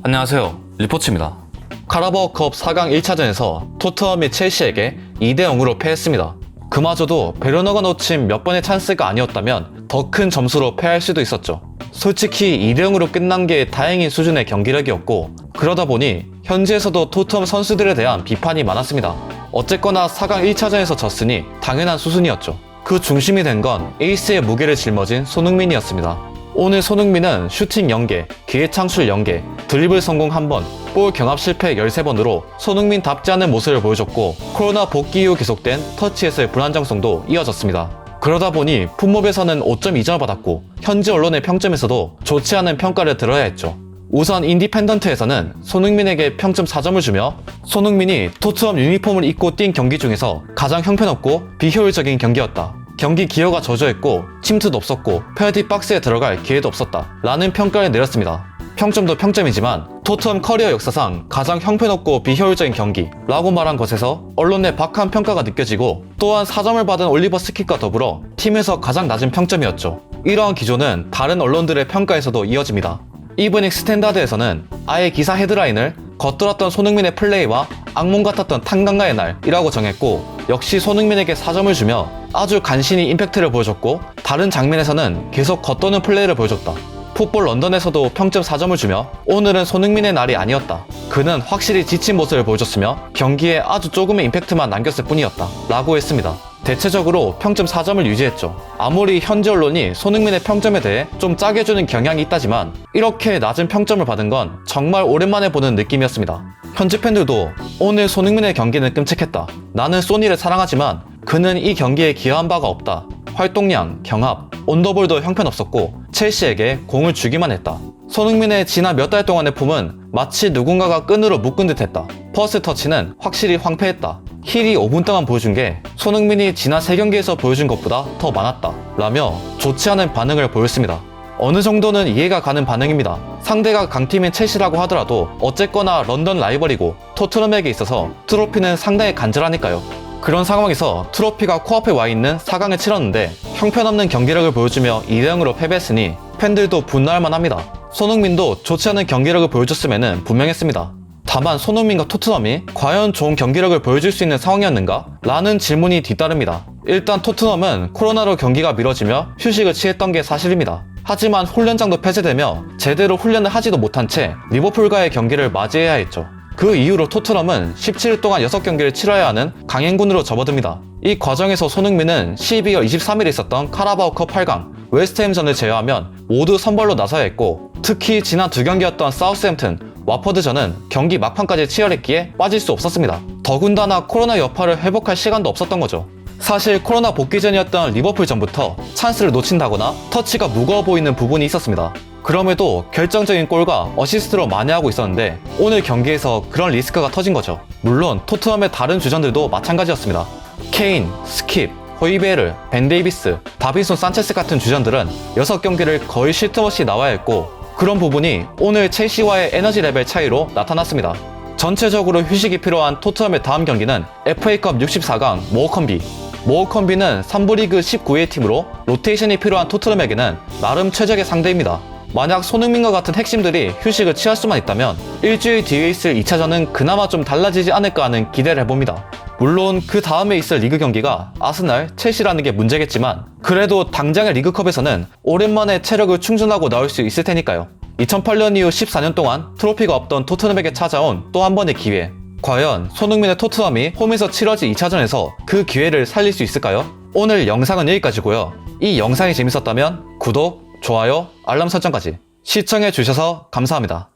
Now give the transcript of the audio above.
안녕하세요, 리포츠입니다. 카라바오컵 4강 1차전에서 토트넘이 첼시에게 2대0으로 패했습니다. 그마저도 베르너가 놓친 몇 번의 찬스가 아니었다면 더 큰 점수로 패할 수도 있었죠. 솔직히 2대0으로 끝난 게 다행인 수준의 경기력이었고, 그러다 보니 현지에서도 토트넘 선수들에 대한 비판이 많았습니다. 어쨌거나 4강 1차전에서 졌으니 당연한 수순이었죠. 그 중심이 된 건 에이스의 무게를 짊어진 손흥민이었습니다. 오늘 손흥민은 슈팅 0개, 기회 창출 0개, 드리블 성공 1번, 볼 경합 실패 13번으로 손흥민답지 않은 모습을 보여줬고, 코로나 복귀 이후 계속된 터치에서의 불안정성도 이어졌습니다. 그러다 보니 풋몹에서는 5.2점을 받았고, 현지 언론의 평점에서도 좋지 않은 평가를 들어야 했죠. 우선 인디펜던트에서는 손흥민에게 평점 4점을 주며, 손흥민이 토트넘 유니폼을 입고 뛴 경기 중에서 가장 형편없고 비효율적인 경기였다. 경기 기여가 저조했고 침투도 없었고 페널티 박스에 들어갈 기회도 없었다 라는 평가를 내렸습니다. 평점도 평점이지만 토트넘 커리어 역사상 가장 형편없고 비효율적인 경기 라고 말한 것에서 언론의 박한 평가가 느껴지고, 또한 4점을 받은 올리버 스킵과 더불어 팀에서 가장 낮은 평점이었죠. 이러한 기조는 다른 언론들의 평가에서도 이어집니다. 이브닝 스탠다드에서는 아예 기사 헤드라인을 겉돌았던 손흥민의 플레이와 악몽 같았던 탄강가의 날이라고 정했고, 역시 손흥민에게 4점을 주며 아주 간신히 임팩트를 보여줬고, 다른 장면에서는 계속 겉도는 플레이를 보여줬다. 풋볼 런던에서도 평점 4점을 주며 오늘은 손흥민의 날이 아니었다. 그는 확실히 지친 모습을 보여줬으며 경기에 아주 조금의 임팩트만 남겼을 뿐이었다 라고 했습니다. 대체적으로 평점 4점을 유지했죠. 아무리 현지 언론이 손흥민의 평점에 대해 좀 짜게 주는 경향이 있다지만 이렇게 낮은 평점을 받은 건 정말 오랜만에 보는 느낌이었습니다. 현지 팬들도 오늘 손흥민의 경기는 끔찍했다. 나는 소니를 사랑하지만 그는 이 경기에 기여한 바가 없다. 활동량, 경합, 온더볼도 형편없었고 첼시에게 공을 주기만 했다. 손흥민의 지난 몇 달 동안의 폼은 마치 누군가가 끈으로 묶은 듯 했다. 퍼스트 터치는 확실히 황폐했다. 힐이 5분 동안 보여준 게 손흥민이 지난 3경기에서 보여준 것보다 더 많았다 라며 좋지 않은 반응을 보였습니다. 어느 정도는 이해가 가는 반응입니다. 상대가 강팀인 첼시라고 하더라도 어쨌거나 런던 라이벌이고 토트넘에게 있어서 트로피는 상당히 간절하니까요. 그런 상황에서 트로피가 코앞에 와있는 4강을 치렀는데 형편없는 경기력을 보여주며 2대0으로 패배했으니 팬들도 분노할 만합니다. 손흥민도 좋지 않은 경기력을 보여줬음에는 분명했습니다. 다만 손흥민과 토트넘이 과연 좋은 경기력을 보여줄 수 있는 상황이었는가? 라는 질문이 뒤따릅니다. 일단 토트넘은 코로나로 경기가 미뤄지며 휴식을 취했던 게 사실입니다. 하지만 훈련장도 폐쇄되며 제대로 훈련을 하지도 못한 채 리버풀과의 경기를 맞이해야 했죠. 그 이후로 토트넘은 17일 동안 6경기를 치러야 하는 강행군으로 접어듭니다. 이 과정에서 손흥민은 12월 23일에 있었던 카라바오컵 8강 웨스트햄전을 제외하면 모두 선발로 나서야 했고, 특히 지난 2경기였던 사우스햄튼, 와퍼드전은 경기 막판까지 치열했기에 빠질 수 없었습니다. 더군다나 코로나 여파를 회복할 시간도 없었던 거죠. 사실 코로나 복귀 전이었던 리버풀전부터 찬스를 놓친다거나 터치가 무거워 보이는 부분이 있었습니다. 그럼에도 결정적인 골과 어시스트로 만회하고 있었는데 오늘 경기에서 그런 리스크가 터진 거죠. 물론 토트넘의 다른 주전들도 마찬가지였습니다. 케인, 스킵, 호이베르, 벤 데이비스, 다빈손 산체스 같은 주전들은 6경기를 거의 쉴 틈 없이 나와야 했고, 그런 부분이 오늘 첼시와의 에너지 레벨 차이로 나타났습니다. 전체적으로 휴식이 필요한 토트넘의 다음 경기는 FA컵 64강 모어컨비. 모어컨비는 3부 리그 19위의 팀으로 로테이션이 필요한 토트넘에게는 나름 최적의 상대입니다. 만약 손흥민과 같은 핵심들이 휴식을 취할 수만 있다면 일주일 뒤에 있을 2차전은 그나마 좀 달라지지 않을까 하는 기대를 해봅니다. 물론 그 다음에 있을 리그 경기가 아스날, 첼시라는 게 문제겠지만 그래도 당장의 리그컵에서는 오랜만에 체력을 충전하고 나올 수 있을 테니까요. 2008년 이후 14년 동안 트로피가 없던 토트넘에게 찾아온 또 한 번의 기회. 과연 손흥민의 토트넘이 홈에서 치러질 2차전에서 그 기회를 살릴 수 있을까요? 오늘 영상은 여기까지고요. 이 영상이 재밌었다면 구독, 좋아요, 알람 설정까지 시청해주셔서 감사합니다.